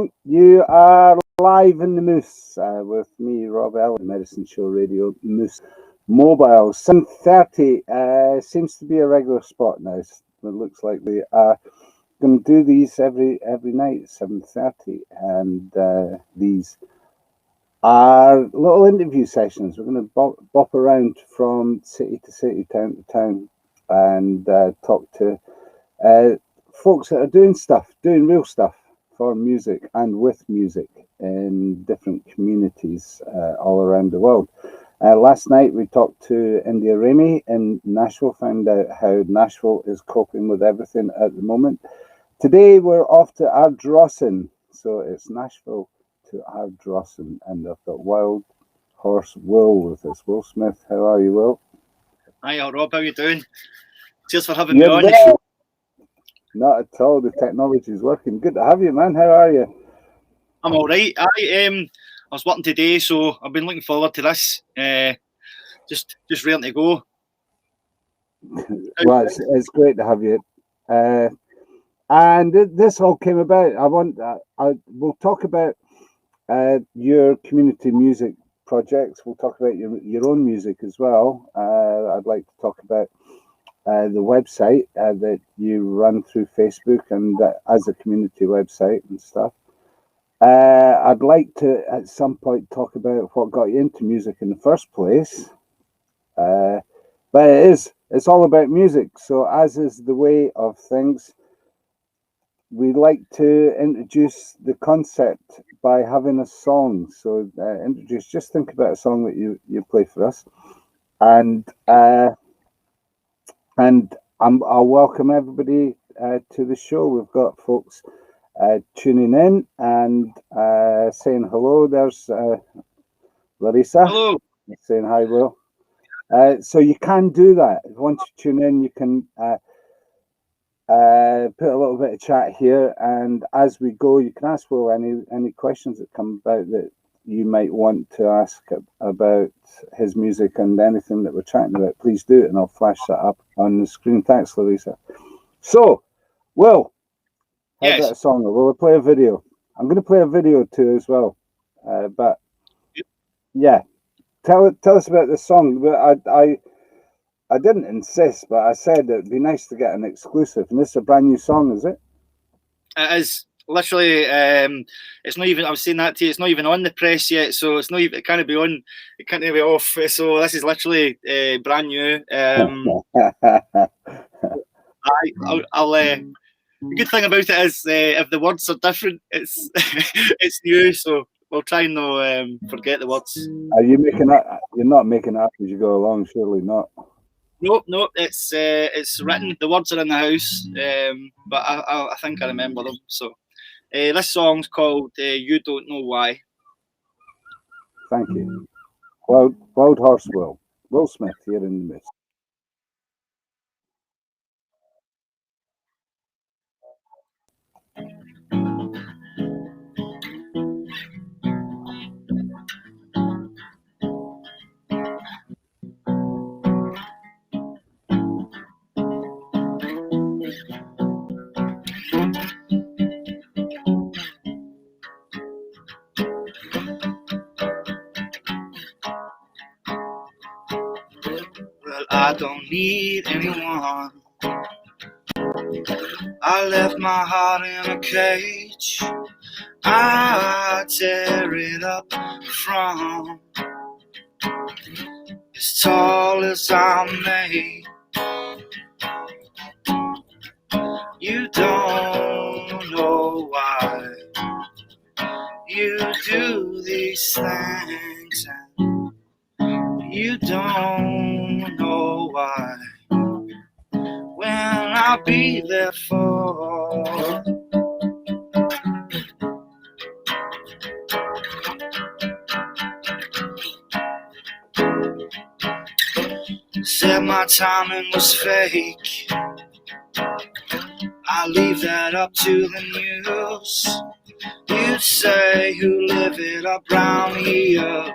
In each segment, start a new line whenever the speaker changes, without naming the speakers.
along. You are live in the Moose with me, Rob Allen, Medicine Show Radio, Moose Mobile. 7:30 seems to be a regular spot now. It looks like we are going to do these every night, 7:30, and these are little interview sessions. We're going to bop around from city to city, town to town, and talk to folks that are doing real stuff for music and with music in different communities all around the world. Last night we talked to India Ramey in Nashville, found out how Nashville is coping with everything at the moment. Today we're off to Ardrossan, so it's Nashville to Ardrossan, and I've got Wild Horse Will with us. Will Smith, how are you, Will?
Hi, Rob, how you doing? Cheers for having me on.
Not at all. The technology is working. Good to have you, man. How are you?
I'm all right. I was working today, so I've been looking forward to this. Just ready to go.
Well, it's great to have you. And this all came about. We'll talk about your community music projects. We'll talk about your own music as well. I'd like to talk about the website that you run through Facebook and as a community website and stuff. I'd like to at some point talk about what got you into music in the first place. But it's all about music. So as is the way of things, we like to introduce the concept by having a song. So just think about a song that you play for us, and I'll welcome everybody to the show. We've got folks tuning in and saying hello. There's Larissa.
Hello.
Saying hi, Will. So you can do that. Once you tune in, you can put a little bit of chat here, and as we go, you can ask Will any questions that come about that you might want to ask about his music and anything that we're chatting about. Please do it, and I'll flash that up on the screen. Thanks, Larissa. So, Will, how about a song? Will we play a video? I'm going to play a video too as well. But yeah, tell us about the song. I didn't insist, but I said it'd be nice to get an exclusive. And this is a brand new song, is it?
It is. Literally, it's not even. I was saying that to you. It's not even on the press yet, so it's not even. It can't be on. It can't be off. So this is literally brand new. I'll. The good thing about it is if the words are different, it's it's new. So we'll try and not forget the words.
Are you making that? You're not making it up as you go along, surely not.
Nope. It's written. The words are in the house, but I think I remember them. So. This song's called You Don't Know Why.
Thank you. Wild Horse Will Smith here in the mist.
Well, I don't need anyone. I left my heart in a cage. I tear it up from as tall as I'm made. You don't know why you do these things, and you don't know why when I'll be there for. Said my timing was fake. I leave that up to the news. You say who live it up round here,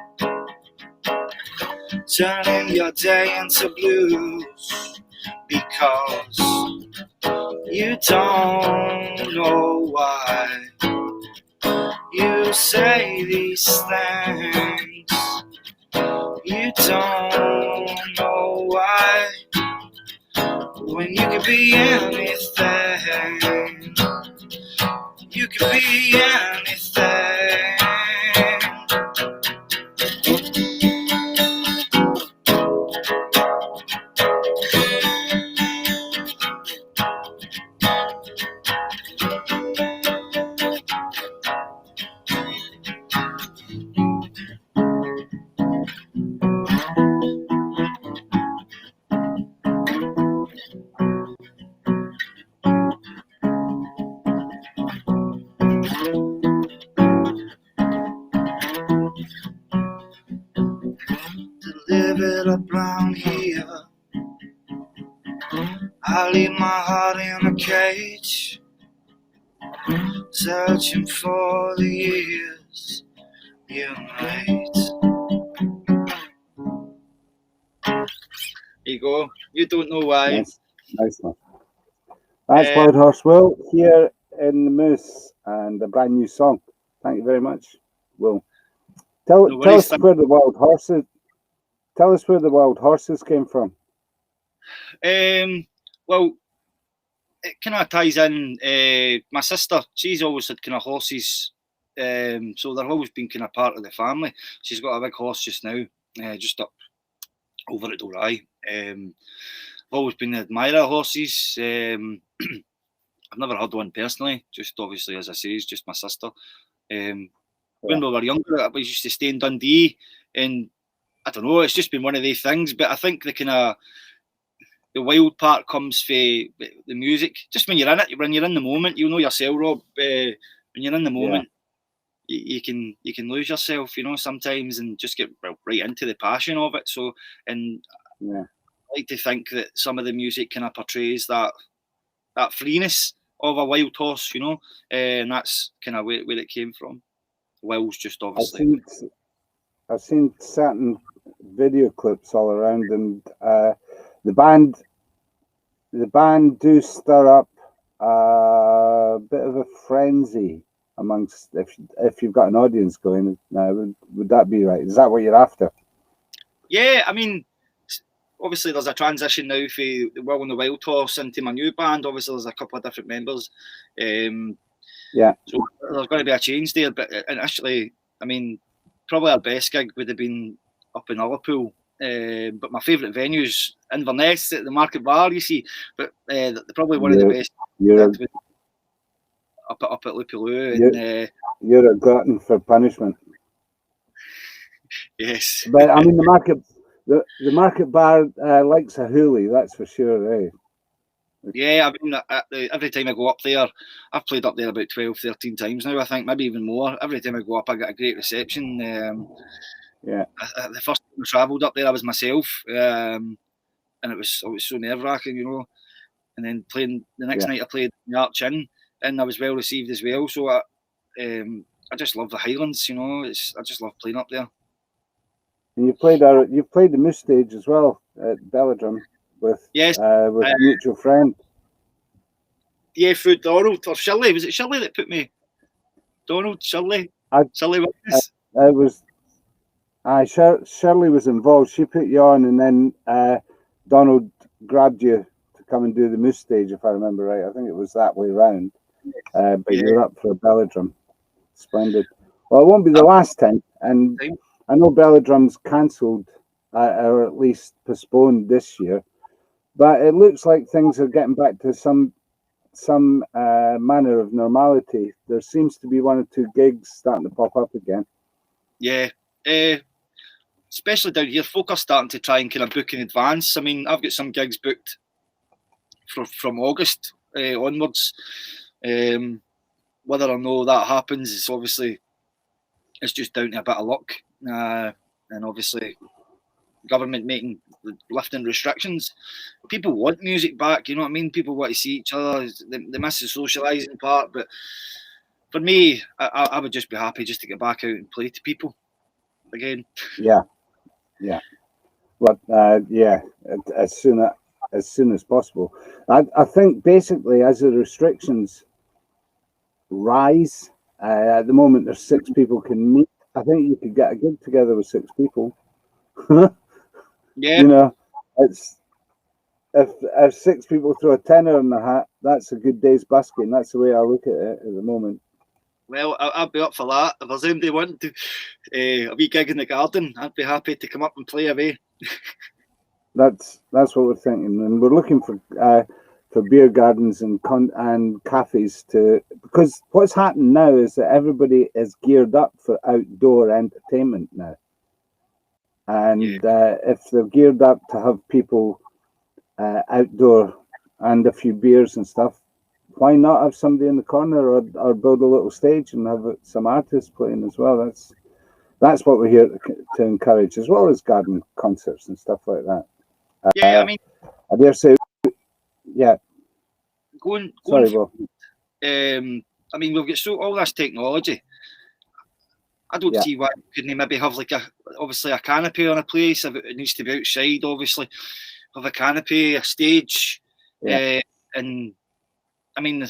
turning your day into blues, because you don't know why You say these things, you don't know why. When you could be anything, you could be anything. To live it up round here, I leave my heart in a cage, searching for the years you made. There you go. You don't know why.
Nice, nice one. That's Wild Horse Will here in the Moose and a brand new song. Thank you very much, Will. Tell us where the wild horses. Tell us where the wild horses came from.
Well, it kind of ties in. My sister, she's always had kind of horses, so they've always been kind of part of the family. She's got a big horse just now, just up over at Dorai. I've always been an admirer of horses. I've never had one personally, just obviously, as I say, it's just my sister. When we were younger, I used to stay in Dundee, and I don't know, it's just been one of these things. But I think the wild part comes for the music. Just when you're in it, when you're in the moment, you know yourself, Rob. When you're in the moment, you can lose yourself, you know, sometimes, and just get right into the passion of it. So, and I like to think that some of the music kind of portrays that freeness of a wild horse, you know, and that's kind of where it came from. Will's just obviously.
I've seen certain video clips all around, and the band do stir up a bit of a frenzy amongst, if you've got an audience going now. Would that be right? Is that what you're after?
Yeah, I mean, obviously there's a transition now for the Will and the Wild Horse into my new band. Obviously there's a couple of different members. So there's going to be a change there. But initially, I mean, probably our best gig would have been up in Liverpool. But my favourite venue's Inverness at the Market Bar, you see. But probably one of the best up at Lupuloo.
You're a glutton for punishment.
Yes.
But I mean, the Market Bar likes a hoolie, that's for sure, eh?
Yeah, I mean, every time I go up there, I've played up there about 12, 13 times now, I think, maybe even more. Every time I go up, I get a great reception. The first time I travelled up there, I was myself, and it was so nerve-wracking, you know. And then playing the next night, I played the Arch Inn, and I was well received as well. So I just love the Highlands, you know. I just love playing up there.
And you've played the Moose stage as well at Belladrum with a mutual friend.
Yeah, through Donald or Shirley. Was it Shirley that put me? Donald, Shirley, Shirley Witness.
It was. Shirley was involved. She put you on, and then Donald grabbed you to come and do the Moose stage, if I remember right. I think it was that way round. But you're up for Belladrum. Splendid. Well, it won't be the last time, and I know Belladrum's cancelled or at least postponed this year, but it looks like things are getting back to some manner of normality. There seems to be one or two gigs starting to pop up again.
Yeah, especially down here, folk are starting to try and kind of book in advance. I mean, I've got some gigs booked from August onwards. Whether or no that happens is obviously, it's just down to a bit of luck, and obviously government lifting restrictions. People want music back, you know what I mean? People want to see each other. They miss the socialising part, but for me, I would just be happy just to get back out and play to people again.
Yeah. But as soon as possible. I think basically as the restrictions rise, At the moment, there's 6 people can meet. I think you could get a gig together with 6 people.
Yeah.
You know, it's if 6 people throw a tenner in the hat, that's a good day's busking. That's the way I look at it at the moment.
Well, I'd be up for that. If there's anybody wanting to a wee gig in the garden, I'd be happy to come up and play away.
That's what we're thinking, and we're looking for beer gardens and cafes because what's happened now is that everybody is geared up for outdoor entertainment now, and if they're geared up to have people outdoor and a few beers and stuff, why not have somebody in the corner or build a little stage and have some artists playing as well? That's what we're here to encourage, as well as garden concerts and stuff like that.
Yeah, I mean,
I dare say, yeah.
Going
Sorry, Will.
I mean, we've got all this technology. I don't see why we couldn't maybe have like obviously a canopy on a place. If it needs to be outside, obviously, have a canopy, a stage, and I mean,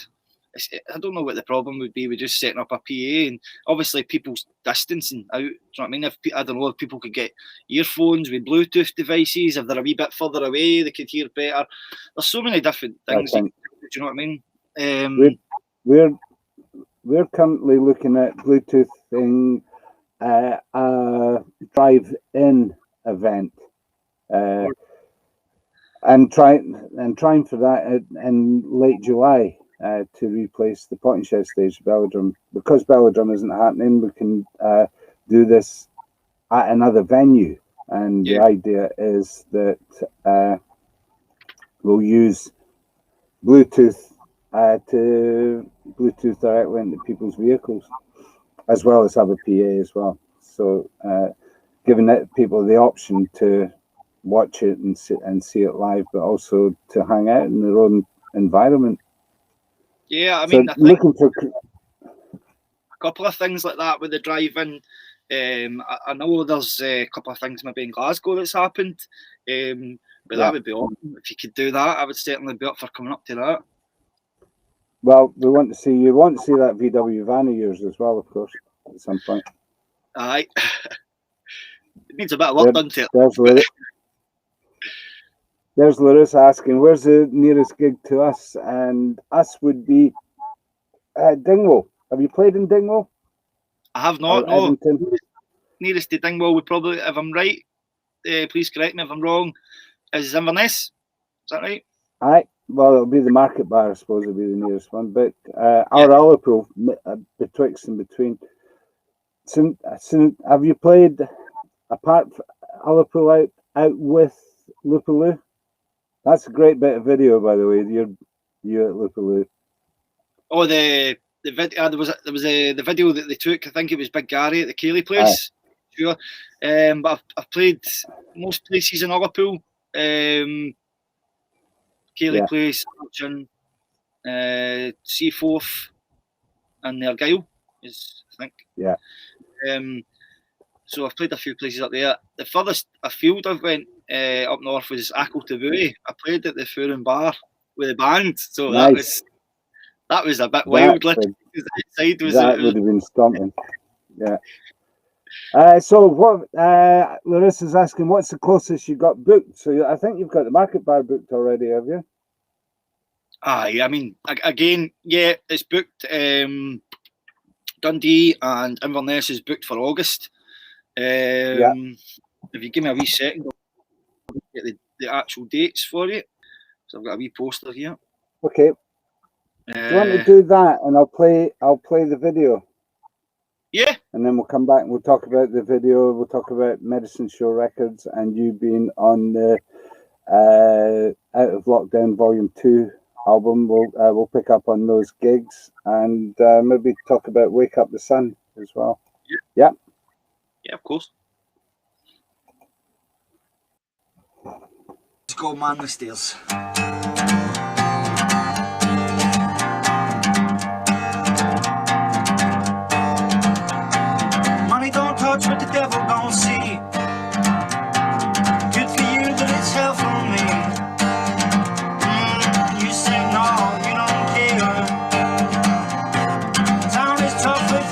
I don't know what the problem would be with just setting up a PA and obviously people's distancing out. Do you know what I mean? I don't know if people could get earphones with Bluetooth devices. If they're a wee bit further away, they could hear better. There's so many different things. Do you know what I mean?
We're currently looking at Bluetooth thing, a drive-in event, and trying for that in late July. To replace the Potting Shed stage, Belladrum. Because Belladrum isn't happening, we can do this at another venue. And the idea is that we'll use Bluetooth to Bluetooth directly into people's vehicles, as well as have a PA as well. So giving people the option to watch it and see it live, but also to hang out in their own environment.
Yeah, I mean,
so I think looking for
a couple of things like that with the drive-in. I know there's a couple of things maybe in Glasgow that's happened, but that would be awesome. If you could do that, I would certainly be up for coming up to that.
Well, you want to see that VW van of yours as well, of course, at some point.
Aye. It needs a bit of work done to it.
There's Larissa asking, where's the nearest gig to us? And us would be Dingwall. Have you played in Dingwall?
I have not, no. Nearest to Dingwall would probably, if I'm right, please correct me if I'm wrong, is Inverness. Is that right?
Aye. Well, it'll be the Market Bar, I suppose, will be the nearest one. But our Ullapool, betwixt and between. So, have you played, apart from Ullapool, out with Lupaloo? That's a great bit of video, by the way. You at Lupaloo.
Oh, the video. There was the video that they took. I think it was Big Gary at the Cayley place. Aye. Sure. But I've played most places in Ullapool. Cayley place, Seaforth, and Argyll is, I think.
Yeah.
So I've played a few places up there. The furthest afield I've went up north was Ackle-to-Booty. I played at the Forum Bar with a band, so nice. that was a bit wild.
That would have been stomping. Yeah. So what? Larissa's asking, what's the closest you got booked? So I think you've got the Market Bar booked already, have you?
Aye, I mean, again, yeah, it's booked. Dundee and Inverness is booked for August. If you give me a wee second, I'll get the actual dates for you. So I've got a wee poster here.
Okay. Do you want to do that, and I'll play the video?
Yeah.
And then we'll come back and we'll talk about the video. We'll talk about Medicine Show Records and you being on the Out of Lockdown Volume 2 album. We'll pick up on those gigs and maybe talk about Wake Up the Sun as well. Yeah.
Yeah, of course. Let's go man the stairs. Money don't touch what the devil don't see. Good for you, but it's hell for me. You say no, you don't care. Town is tough with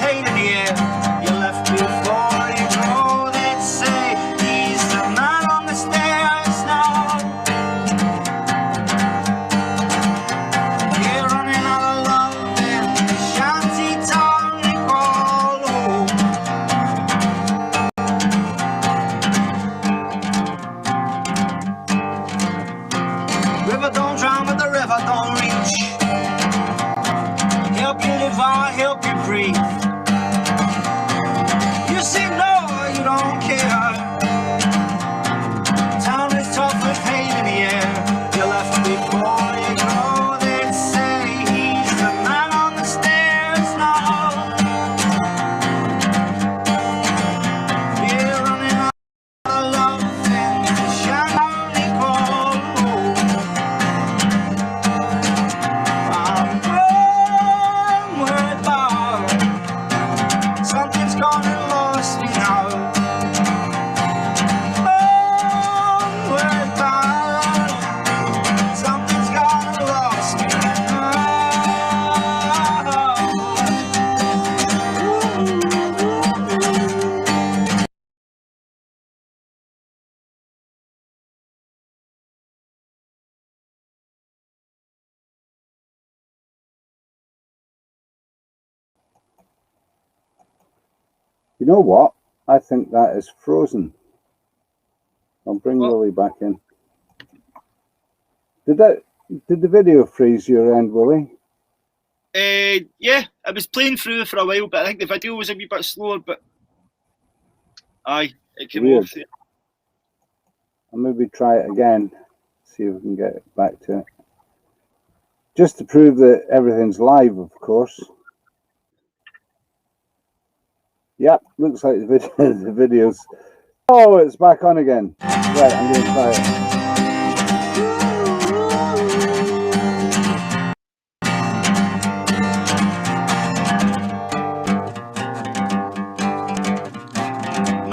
River don't drown, but the river don't reach. Help you live on, help you breathe. You say no, you don't care. Town is tough with pain in the air. You left before you go. They'd say he's the man on the stairs now. We're running out of love and the shiny cold. I'm homeward bound. Something's gone and lost me now. Homeward bound. Something's gone and lost me now.
You know what? I think that is frozen. I'll bring
What?
Willie back in. Did the video freeze your end, Willie?
Yeah, I was playing through for a while, but I think the video was a wee bit slower. But aye, it came
Weird.
off.
I'll maybe try it again, see if we can get it back to it. Just to prove that everything's live, of course. Yep, looks like the videos. Oh, it's back on again. Right, I'm going to try it.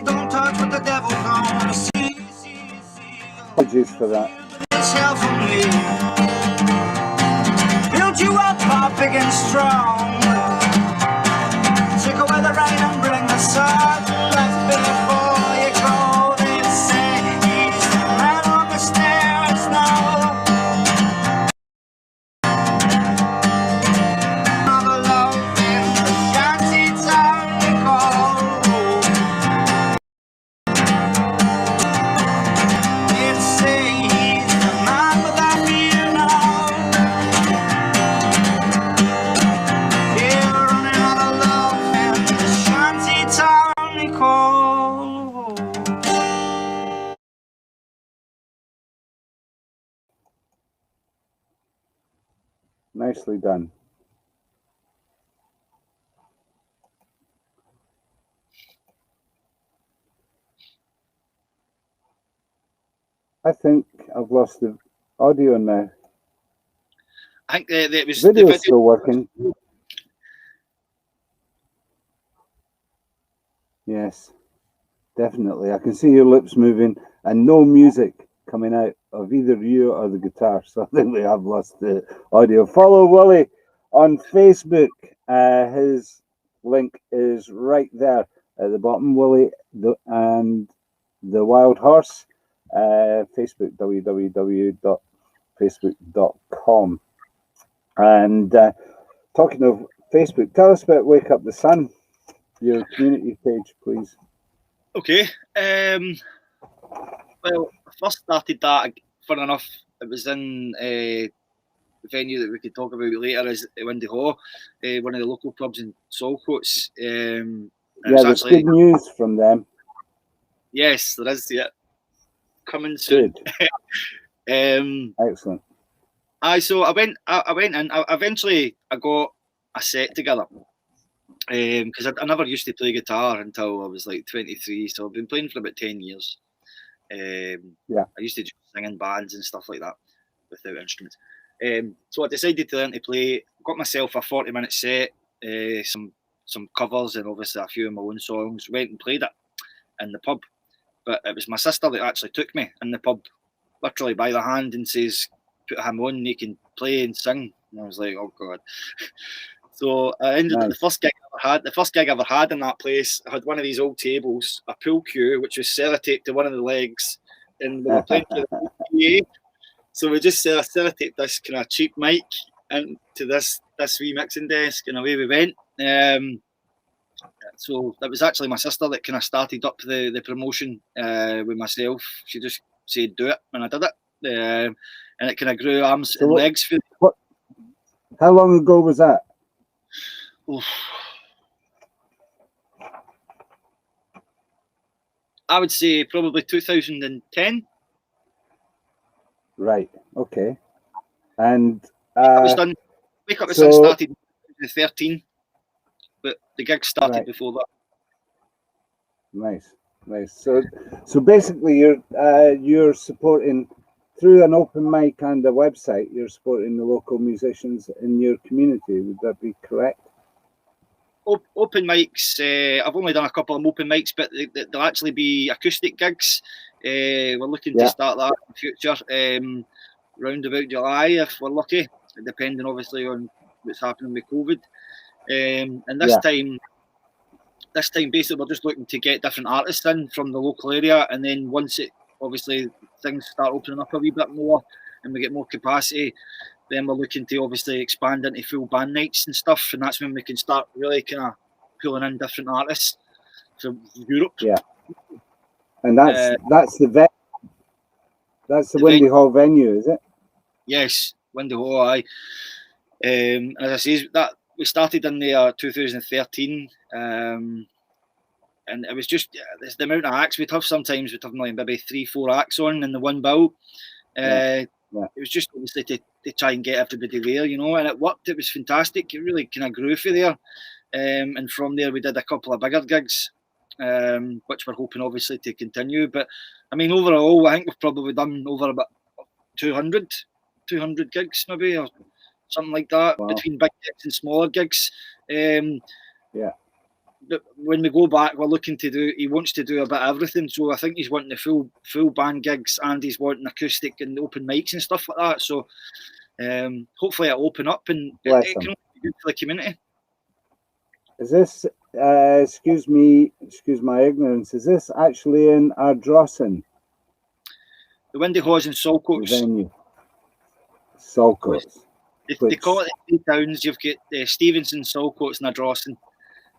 Don't touch what the devil gonna see.
Apologies for that.
It's hell for me. Build you up, big and strong. Take away the rain and bring the sun. Left before you go, they say he's the man on the stairs now. Another love in the shanty town you call. They say he's the man without fear now. Yeah, running out of love in the shanty town you call.
Nicely done. I think I've lost the audio now.
I think it was
Video's
the video.
still working. Yes, definitely. I can see your lips moving and no music coming out of either you or the guitar. So I think we have lost the audio. Follow Willie on Facebook. His link is right there at the bottom. Willie and the Wild Horse. Facebook, www.facebook.com. And talking of Facebook, tell us about Wake Up the Sun, your community page, please.
Okay. Well, I first started that, fun enough, it was in the venue that we could talk about later, is Windy Haw, one of the local pubs in Saltcoats.
Yeah, there's good news from them.
Yes, there is, yeah. Coming soon.
Excellent.
So I went in. Eventually, I got a set together because I never used to play guitar until I was like 23. So I've been playing for about 10 years. I used to just sing in bands and stuff like that without instruments. So I decided to learn to play. Got myself a 40-minute set, some covers, and obviously a few of my own songs. Went and played it in the pub. But it was my sister that actually took me in the pub, literally by the hand, and says, "Put him on, and he can play and sing." And I was like, "Oh God!" So I ended up the first gig I ever had in that place. I had one of these old tables, a pool cue, which was sellotaped to one of the legs, and we were playing to the PA. So we just sellotaped this kind of cheap mic into this wee mixing desk, and away we went. So that was actually my sister that kind of started up the promotion with myself. She just said, "Do it," and I did it. and it kind of grew arms and legs for.
How long ago was that?
Oof. I would say probably 2010.
Right. Okay. And
Wake Up was done. Wake Up the Sun started in 2013, but the gig started before that.
Nice. So basically, you're supporting through an open mic and a website. You're supporting the local musicians in your community. Would that be correct?
Open mics. I've only done a couple of open mics, but there'll actually be acoustic gigs. We're looking to start that in the future, round about July if we're lucky, depending obviously on what's happening with COVID. And this time basically we're just looking to get different artists in from the local area, and then once it obviously things start opening up a wee bit more and we get more capacity, then we're looking to obviously expand into full band nights and stuff, and that's when we can start really kind of pulling in different artists from Europe.
Yeah, and that's the Windy Hall venue, is it?
Yes, Windy Hall. Aye. As I say, that we started in the 2013, and it was just the amount of acts we'd have. Sometimes we'd have maybe 3-4 acts on in the one bill. It was just obviously to try and get everybody there, you know, and it worked. It was fantastic. It really kind of grew for there, and from there we did a couple of bigger gigs, which we're hoping obviously to continue. But I mean, overall, I think we've probably done over about 200 gigs maybe, or something like that, between big gigs and smaller gigs. But when we go back, we're looking to do. He wants to do a bit of everything, so I think he's wanting the full band gigs, and he's wanting acoustic and open mics and stuff like that. So hopefully it'll open up and it can be good for the community.
Is this? Excuse my ignorance. Is this actually in Ardrossan?
The Windy Hawes and Saltcoats.
Venue. Saltcoats.
They call it the 3 towns. You've got Stevenson, Saltcoats, and Ardrossan.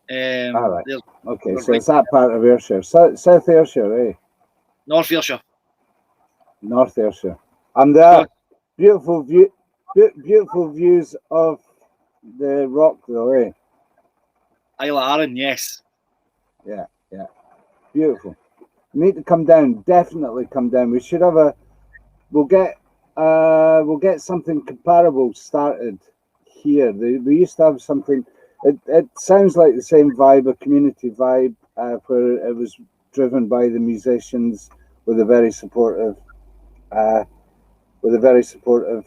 All right. Okay, so it's that part of Ayrshire, South Ayrshire, eh?
North Ayrshire.
North Ayrshire, and there are beautiful views of the rock, though, eh?
Isle of Arran, yes.
Yeah, beautiful. You need to come down. Definitely come down. We should have We'll get something comparable started here. We used to have something. It sounds like the same vibe, a community vibe, where it was driven by the musicians with a very supportive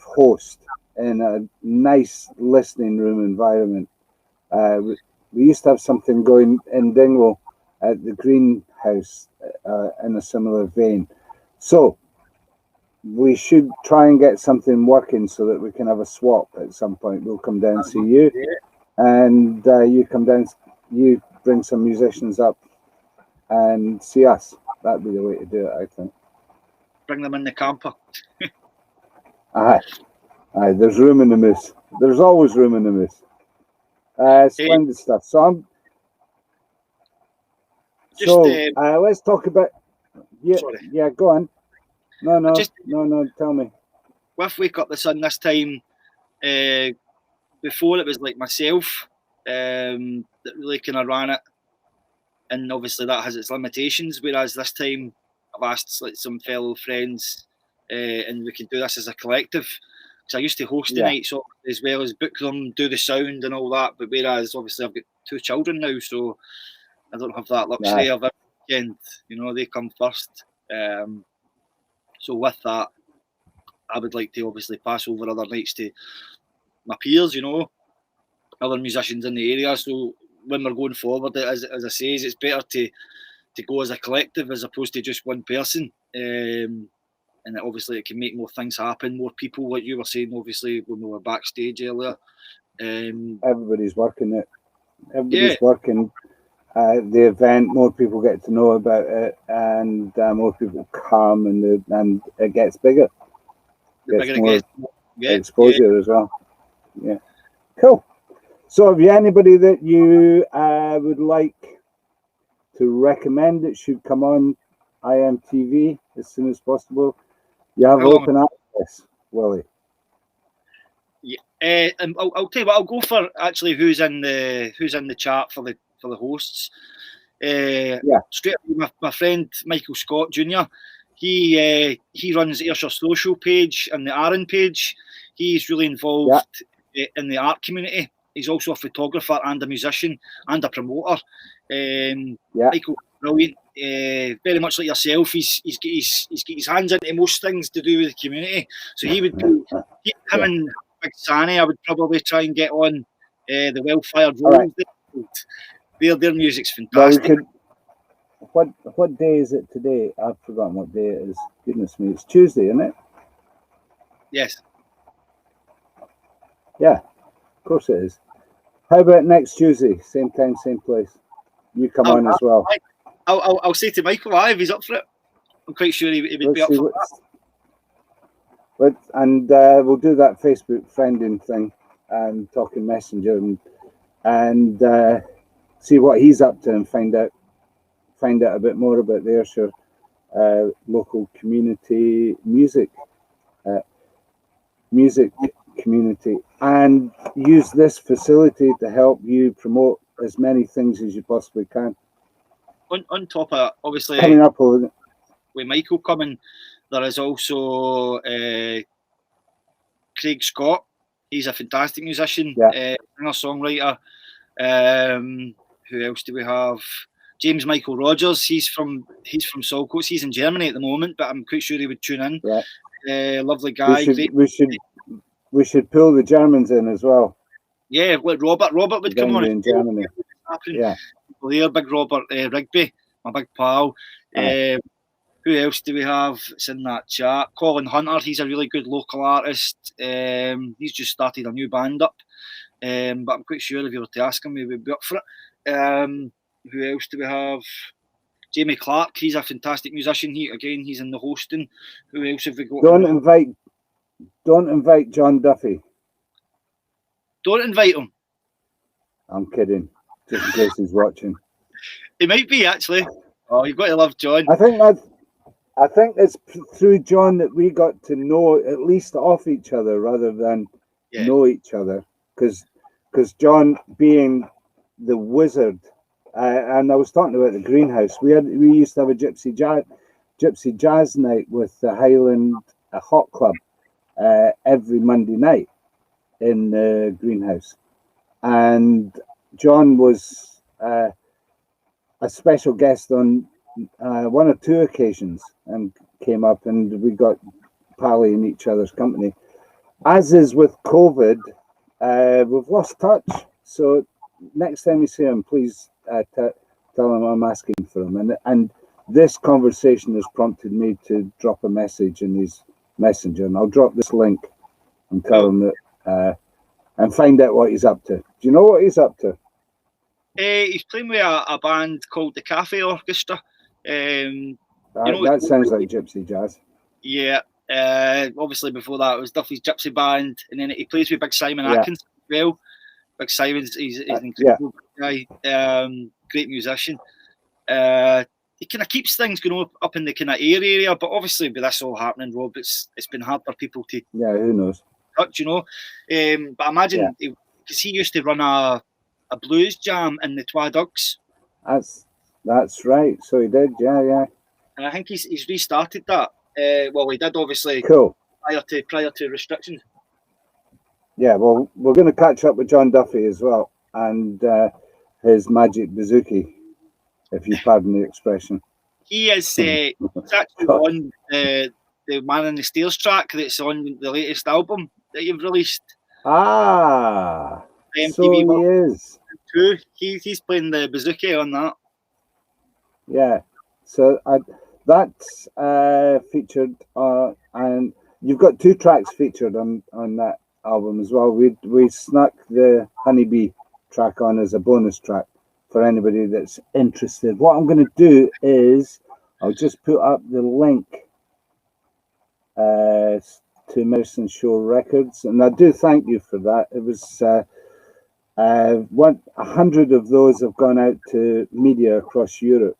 host in a nice listening room environment. We used to have something going in Dingwall at the Greenhouse in a similar vein. So we should try and get something working so that we can have a swap at some point. We'll come down and see you. And you come down, you bring some musicians up and see us. That'd be the way to do it, I think.
Bring them in the camper.
Aye. There's room in the moose. There's always room in the moose. Splendid stuff. So let's talk about. Yeah. Go on. No. Tell me.
With Wake Up the Sun this time. Before it was like myself that really kind of ran it, and obviously that has its limitations, whereas this time I've asked like some fellow friends and we can do this as a collective, because I used to host the nights as well as book them, do the sound and all that, but whereas obviously I've got 2 children now, so I don't have that luxury of every weekend, you know, they come first. So with that, I would like to obviously pass over other nights to my peers, you know, other musicians in the area. So when we're going forward, as I say, it's better to go as a collective as opposed to just one person. And obviously it can make more things happen, more people, like you were saying, obviously, when we were backstage earlier.
Everybody's working it. Everybody's working the event. More people get to know about it, and more people come, and it gets bigger. Gets more exposure as well. Yeah, cool. So, have you anybody that you would like to recommend that should come on iMTV as soon as possible? You have open access. Willie?
Yeah, I'll tell you what. I'll go for actually who's in the chart for the hosts. Straight away, my friend Michael Scott Jr. He runs Ayrshire Social page and the Aaron page. He's really involved in the art community. He's also a photographer and a musician and a promoter. Michael's brilliant. Very much like yourself, he's got his hands into most things to do with the community. So he would do him and Big Sanny. I would probably try and get on the Wildfire Rolls. Right. Their music's fantastic.
Well, what day is it today? I've forgotten what day it is. Goodness me, it's Tuesday, isn't it?
Yes.
Yeah, of course it is. How about next Tuesday, same time, same place? You come on as well.
I'll say to Michael, if he's up for it. I'm quite sure he would be up for
that. And we'll do that Facebook friending thing and talking Messenger and see what he's up to and find out a bit more about the Ayrshire local community music community, and use this facility to help you promote as many things as you possibly can.
On top of obviously
coming up with
Michael coming, there is also Craig Scott. He's a fantastic musician, singer-songwriter. Who else do we have? James Michael Rogers. He's from Saltcoats. He's in Germany at the moment, but I'm quite sure he would tune in.
Yeah.
Lovely guy.
We should pull the Germans in as well.
Yeah, like Robert would come on
in Germany.
Yeah. There, big Robert Rigby, my big pal. Who else do we have? It's in that chat. Colin Hunter. He's a really good local artist. He's just started a new band up. But I'm quite sure if you were to ask him, he would be up for it. Who else do we have? Jamie Clark. He's a fantastic musician. He's in the hosting. Who else have we got?
Don't invite John Duffy.
Don't invite him.
I'm kidding. Just in case he's watching.
He might be actually. Oh, you've got to love John.
I think it's through John that we got to know at least of each other rather than know each other. Because John being the wizard, and I was talking about the greenhouse. We used to have a gypsy jazz night with the Highland Hot Club every Monday night in the greenhouse, and John was a special guest on one or two occasions and came up, and we got pally in each other's company. As is with COVID, we've lost touch. So next time you see him, please tell him I'm asking for him. And this conversation has prompted me to drop a message in his messenger, and I'll drop this link and tell him that and find out what he's up to. Do you know what he's up to?
He's playing with a band called the Cafe Orchestra.
That sounds like gypsy jazz.
Yeah. Obviously before that it was Duffy's Gypsy Band, and then he plays with Big Simon Atkins as well. Big Simon's he's an incredible guy, great musician. He kind of keeps things going up in the kind of Ayr area, but obviously with this all happening, Rob, it's been hard for people to
who knows,
touch, But I imagine because he used to run a blues jam in the Twa Dugs.
That's right. So he did, yeah.
And I think he's restarted that. Well, he did obviously prior to restrictions.
Yeah, well, we're going to catch up with John Duffy as well, and his magic bouzouki, if you pardon the expression.
He is he's actually on the Man in the Stairs track that's on the latest album that you've released.
Ah,
iMTV
so he is.
He's playing the bouzouki on that.
Yeah, so that's featured, and you've got two tracks featured on that album as well. We snuck the Honeybee track on as a bonus track for anybody that's interested. What I'm going to do is I'll just put up the link to Medicine Show Records, and I do thank you for that. It was 100 of those have gone out to media across Europe,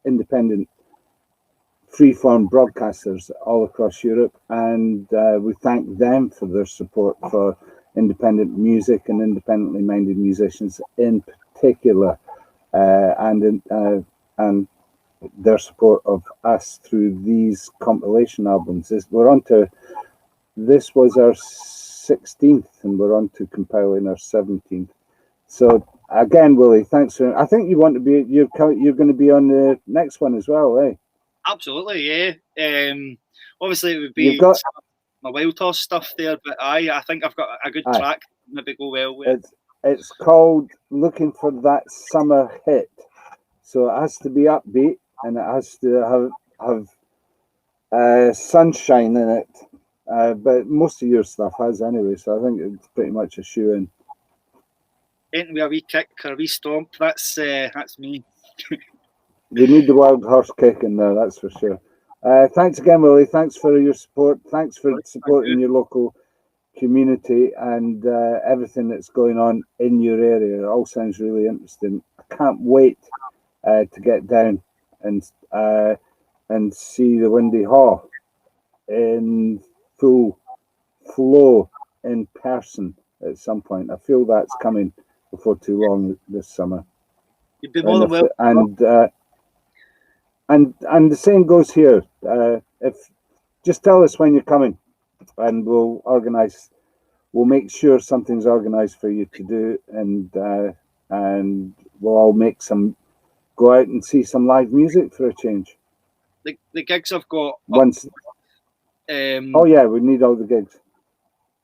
independent freeform broadcasters all across Europe, and we thank them for their support for independent music and independently minded musicians in particular, and their support of us through these compilation albums. This was our 16th, and we're on to compiling our 17th. So again, Willie, thanks for. I think you want to be. You're going to be on the next one as well, eh?
Absolutely, yeah. Obviously, it would be my Wild Horse stuff there, but I think I've got a good track. Maybe go well with.
It's called "Looking for That Summer Hit," so it has to be upbeat and it has to have sunshine in it. But most of your stuff has anyway, so I think it's pretty much a shoe in.
Ain't we a wee kick or a wee stomp? That's me.
You need the Wild Horse kick in there, that's for sure. Thanks again, Willie. Thanks for your support. Thanks for supporting your local community and everything that's going on in your area. It all sounds really interesting. I can't wait to get down and see the Windy Haw in full flow in person at some point. I feel that's coming before too long this summer.
You'd be more than welcome.
And the same goes here. If just tell us when you're coming, and we'll organise. We'll make sure something's organised for you to do, and we'll all go out and see some live music for a change.
The gigs I've got
once. Oh yeah, we need all the gigs.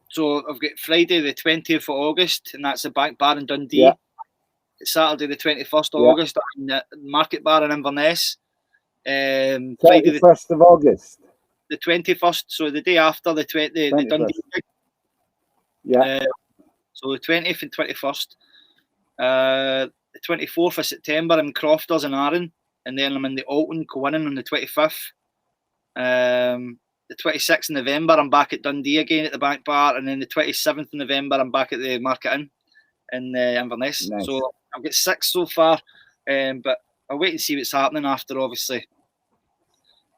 So I've got Friday the 20th of August, and that's the Back Bar in Dundee.
Yeah.
Saturday the 21st of August in the Market Bar in Inverness.
Friday the 1st of August.
The 21st, so the day after the Dundee gig.
Yeah.
So the 20th and 21st. The 24th of September in Crofters and Arran, and then I'm in the Alton, Coinning on the 25th. The 26th of November, I'm back at Dundee again at the Back Bar, and then the 27th of November, I'm back at the Market Inn in Inverness. Nice. So I've got 6 so far, but I'll wait and see what's happening after, obviously.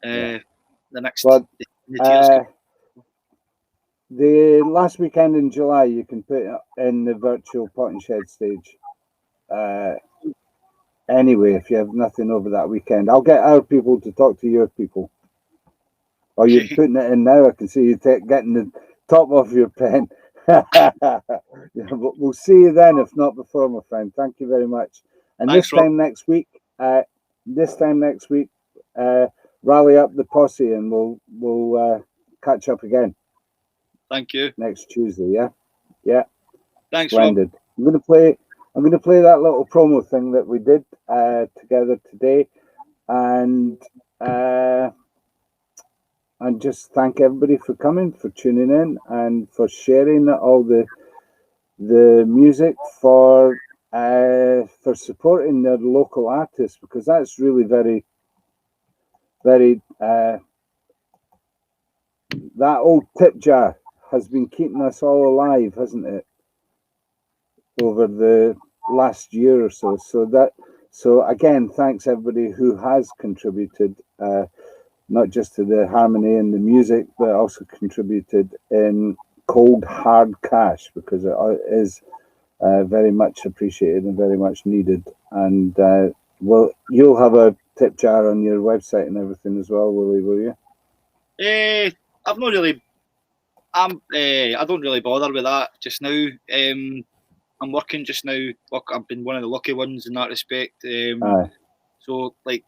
The next.
But, the last weekend in July, you can put in the virtual Pot and Shed stage. Anyway, if you have nothing over that weekend, I'll get our people to talk to your people. Or you're putting it in now. I can see you getting the top off your pen. We'll see you then, if not before, my friend. Thank you very much. And
Thanks,
this time next week, rally up the posse, and we'll catch up again.
Thank you.
Next Tuesday, yeah.
Thanks,
splendid.
Rob.
I'm gonna play that little promo thing that we did together today, and just thank everybody for coming, for tuning in, and for sharing all the music, for supporting their local artists, because that's really very, very. That old tip jar has been keeping us all alive, hasn't it, over the last year or so? So again, thanks everybody who has contributed, not just to the harmony and the music, but also contributed in cold hard cash, because it is very much appreciated and very much needed. And well, you'll have a tip jar on your website and everything as well, Willie, will you?
I've not really. I don't really bother with that just now. I'm working just now. I've been one of the lucky ones in that respect. So, like,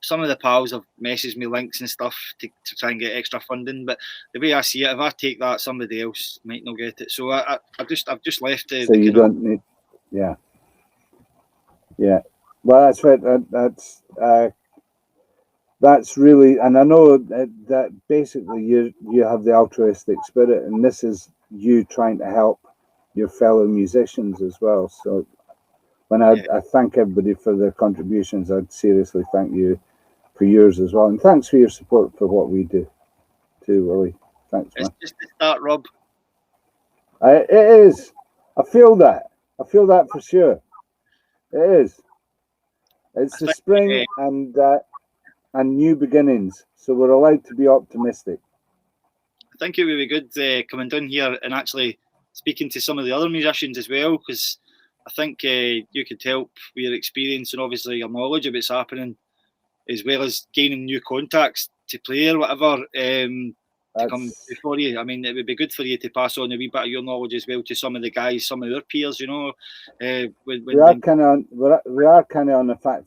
some of the pals have messaged me links and stuff to try and get extra funding. But the way I see it, if I take that, somebody else might not get it. So I've just left it.
So you don't need, yeah. Well, that's right. That's really, and I know that basically you have the altruistic spirit, and this is you trying to help your fellow musicians as well. So when I thank everybody for their contributions, I'd seriously thank you for yours as well, and thanks for your support for what we do too, Willie. Thanks, man.
It's just the start, Rob.
It is. I feel that for sure. It is. It's the spring and new beginnings. So we're allowed to be optimistic.
I think it would be good coming down here and actually speaking to some of the other musicians as well, because I think you could help with your experience and obviously your knowledge of what's happening, as well as gaining new contacts to play or whatever to come before you. I mean, it would be good for you to pass on a wee bit of your knowledge as well to some of the guys, some of their peers. You know,
we are kind of on a fact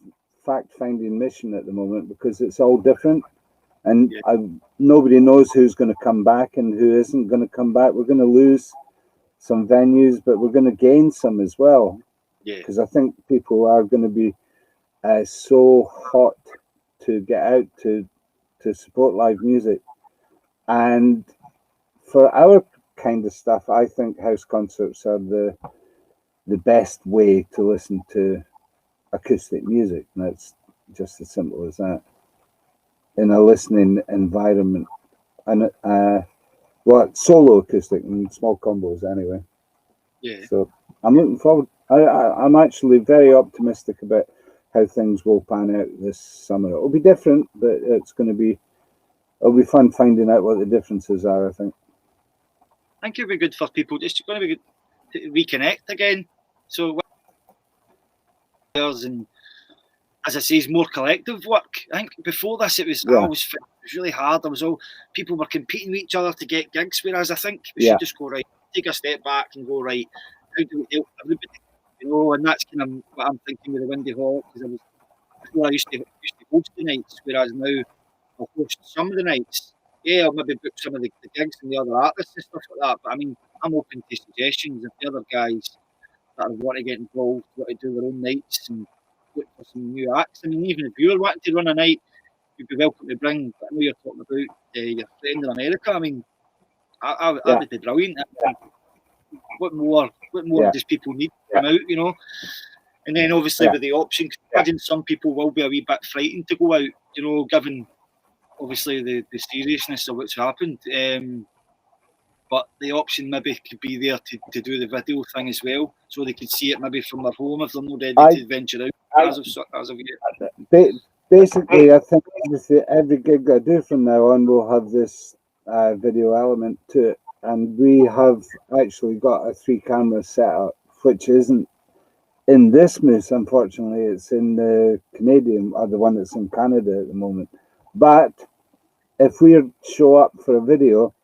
finding mission at the moment, because it's all different, and nobody knows who's going to come back and who isn't going to come back. We're going to lose some venues, but we're going to gain some as well.
Yeah,
because I think people are going to be so hot to get out to support live music. And for our kind of stuff, I think house concerts are the best way to listen to acoustic music. And it's just as simple as that. In a listening environment. And solo acoustic and small combos anyway.
Yeah.
So I'm looking forward. I'm actually very optimistic about how things will pan out this summer. It'll be different, but it'll be fun finding out what the differences are, I think.
I think it'll be good for people. It's going to be good to reconnect again. So, and as I say, it's more collective work. I think before this, it was really hard. People were competing with each other to get gigs, whereas I think we should just go right, take a step back and go right. How do we help everybody? You know, and that's kind of what I'm thinking with the Windy Hawk, because before I used to host the nights, whereas now I'll host some of the nights. Yeah, I'll maybe book some of the gigs and the other artists and stuff like that. But I mean, I'm open to suggestions. If the other guys that want to get involved, want to do their own nights and look for some new acts. I mean, even if you were wanting to run a night, you'd be welcome to bring. I know you're talking about your friend in America. I mean, that would be brilliant. What more does people need to come out, you know? And then obviously with the option, imagine some people will be a wee bit frightened to go out, you know, given obviously the seriousness of what's happened. But the option maybe could be there to do the video thing as well, so they could see it maybe from their home if they're not ready to venture out as of yet.
Basically, I think every gig I do from now on will have this video element to it. And we have actually got a 3-camera setup, which isn't in this Moose, unfortunately. It's in the Canadian, or the one that's in Canada at the moment. But if we show up for a video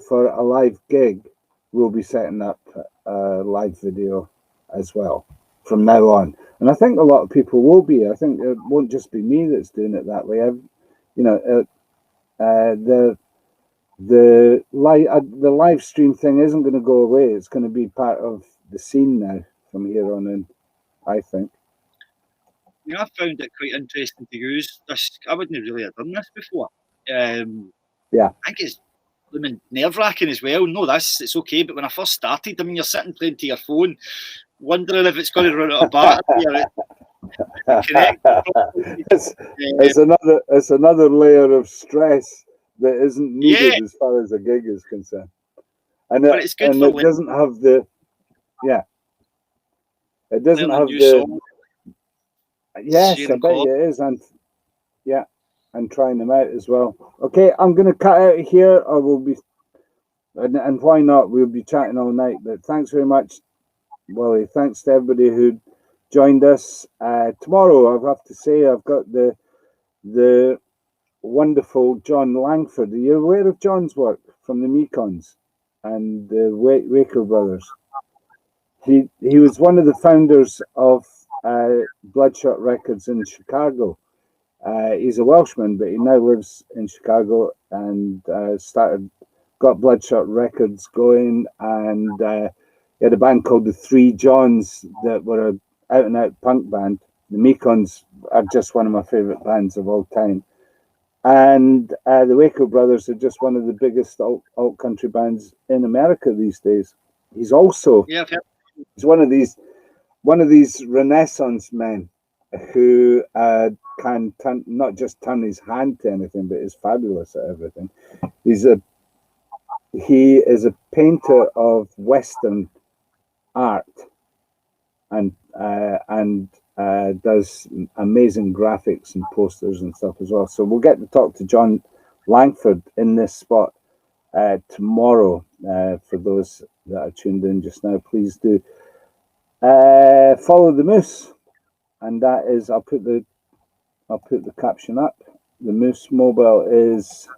for a live gig, we'll be setting up a live video as well from now on. And I think a lot of people will be. I think it won't just be me that's doing it that way. The live stream thing isn't going to go away. It's going to be part of the scene now from here on in, I think.
I found it quite interesting to use this. I wouldn't really have done this before. I think it's nerve-wracking as well. No, it's okay. But when I first started, I mean, you're sitting playing to your phone, wondering if it's going to run out of battery.
It's another layer of stress that isn't needed as far as a gig is concerned. And it doesn't have the it doesn't have the yes, I bet you it is, and trying them out as well. Okay, I'm going to cut out here, or we'll be, and why not? We'll be chatting all night. But thanks very much, Willie. Thanks to everybody who joined us. Tomorrow, I have to say, I've got the wonderful John Langford. Are you aware of John's work from the Mekons and the Waker Brothers? He was one of the founders of Bloodshot Records in Chicago. He's a Welshman, but he now lives in Chicago and got Bloodshot Records going, and he had a band called the Three Johns that were an out-and-out punk band. The Mekons are just one of my favourite bands of all time. And the Waco Brothers are just one of the biggest alt country bands in America these days. He's also he's one of these Renaissance men who can not just turn his hand to anything, but is fabulous at everything. He is a painter of Western art, and does amazing graphics and posters and stuff as well. So we'll get to talk to John Langford in this spot tomorrow. For those that are tuned in just now, please do follow the Moose, and that is I'll put the caption up. The Moose mobile is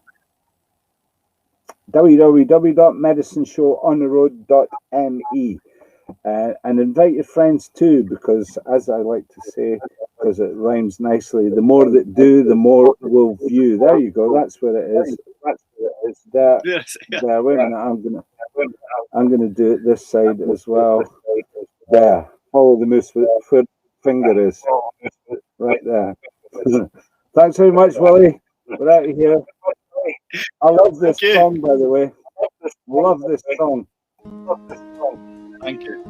www.medicineshowontheroad.me. And invite your friends too, because as I like to say, because it rhymes nicely, the more that do, the more will view. There you go. That's where it is. There.
Yes, yeah.
There. Wait a minute. I'm gonna do it this side as well. There. Follow the Moose where the finger is. Right there. Thanks very much, Willie. We're out of here. I love this song, by the way. Love this song.
Thank you.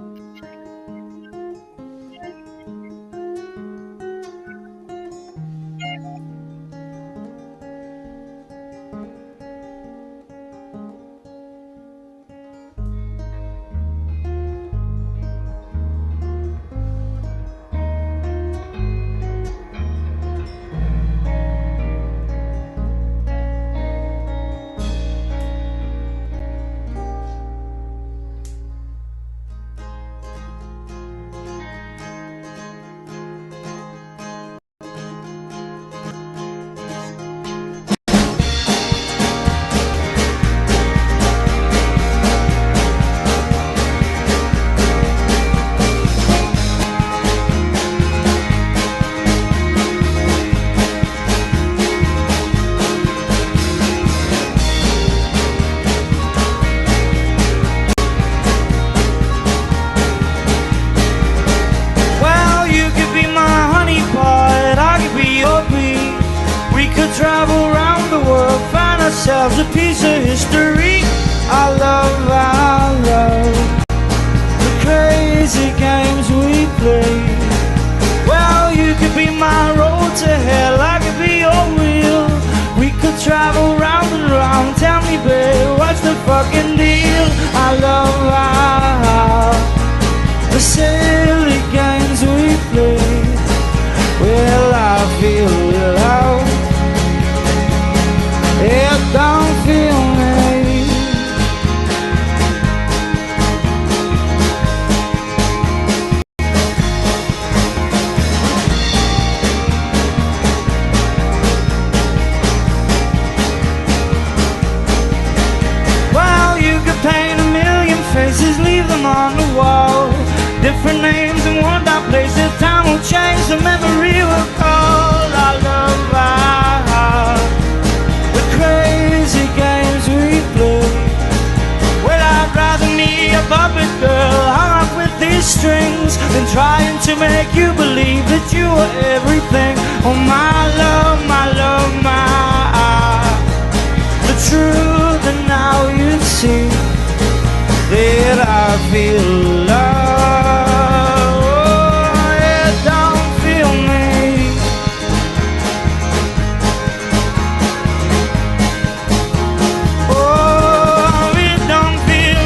ourselves a piece of history. I love the crazy games we play. Well, you could be my road to hell, I could be your wheel. We could travel round and round. Tell me, babe, what's the fucking deal? I love the silly games we play. Well, I feel love. It don't feel me. Well, you could paint a million faces, leave them on the wall. Different names in one dark place. The time will change, the memory will call. I love the crazy games we play. Well, I'd rather be a puppet girl hung up with these strings than trying to make you believe that you were everything. Oh, my love, my love, my the truth, and now you see that I feel love. It don't feel me. Oh, it don't feel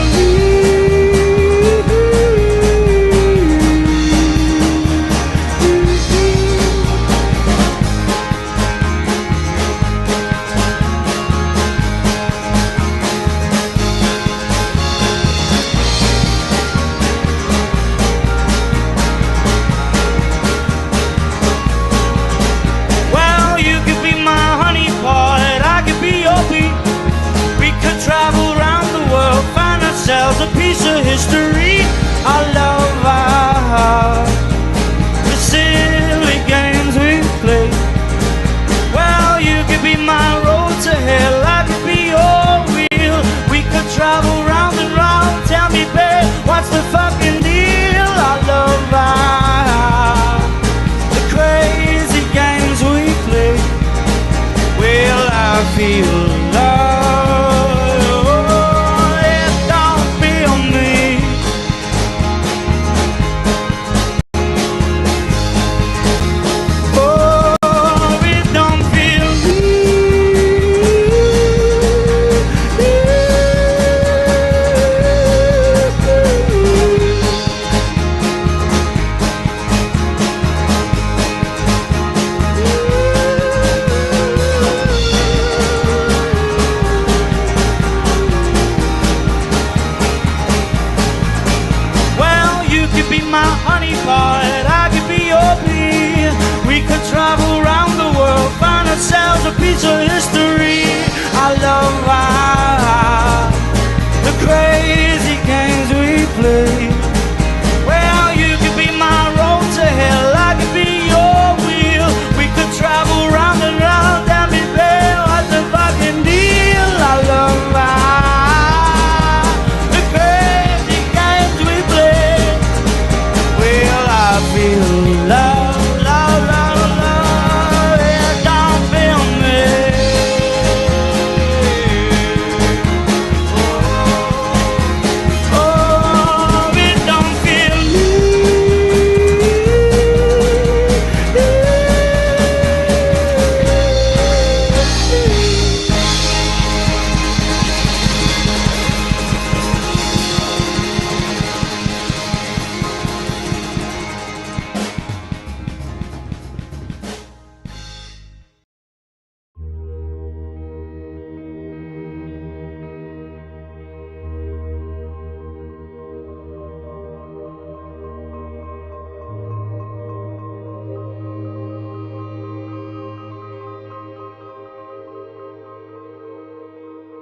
a piece of history. I love the silly games we play. Well, you could be my road to hell, I could be your wheel. We could travel round and round. Tell me, babe, what's the fucking deal? I love the crazy games we play. Well, I feel love. honey pie, I could be your bee. We could travel around the world, find ourselves a piece of history. I love the crazy games we play.